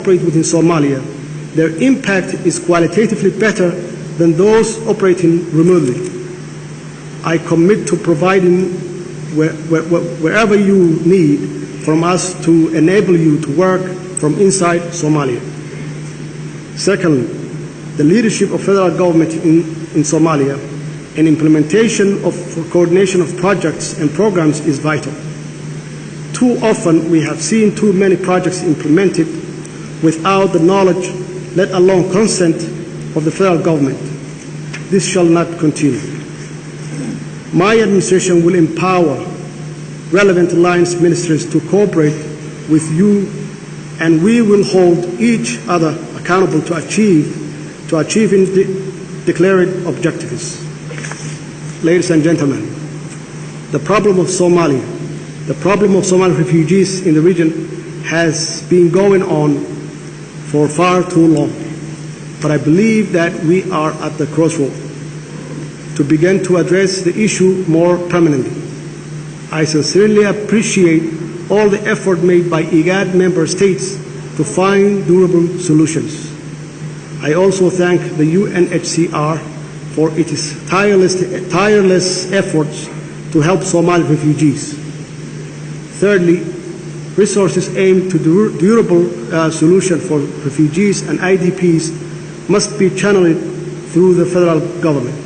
operate within Somalia, their impact is qualitatively better than those operating remotely. I commit to providing wherever you need from us to enable you to work from inside Somalia. Secondly, the leadership of federal government in Somalia and implementation of coordination of projects and programs is vital. Too often we have seen too many projects implemented without the knowledge, let alone consent, of the federal government. This shall not continue. My administration will empower relevant alliance ministers to cooperate with you, and we will hold each other accountable to achieving the declared objectives. Ladies and gentlemen, the problem of Somali refugees in the region has been going on for far too long, but I believe that we are at the crossroad to begin to address the issue more permanently. I sincerely appreciate all the effort made by IGAD member states to find durable solutions. I also thank the UNHCR for its tireless efforts to help Somali refugees. Thirdly, resources aimed to durable solution for refugees and IDPs must be channeled through the federal government.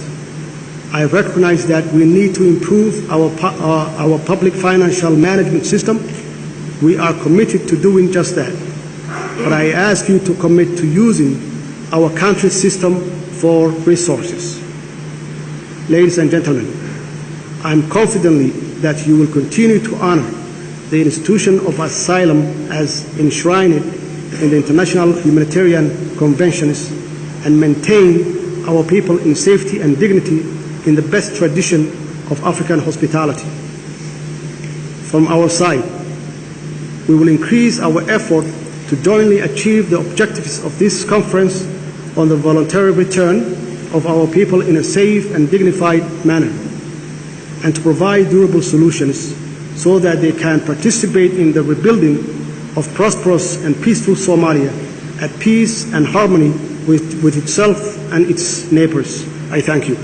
I recognize that we need to improve our public financial management system. We are committed to doing just that. But I ask you to commit to using our country's system for resources. Ladies and gentlemen, I am confident that you will continue to honor the institution of asylum as enshrined in the international humanitarian conventions and maintain our people in safety and dignity in the best tradition of African hospitality. From our side, we will increase our effort to jointly achieve the objectives of this conference on the voluntary return of our people in a safe and dignified manner, and to provide durable solutions so that they can participate in the rebuilding of prosperous and peaceful Somalia at peace and harmony with itself and its neighbors. I thank you.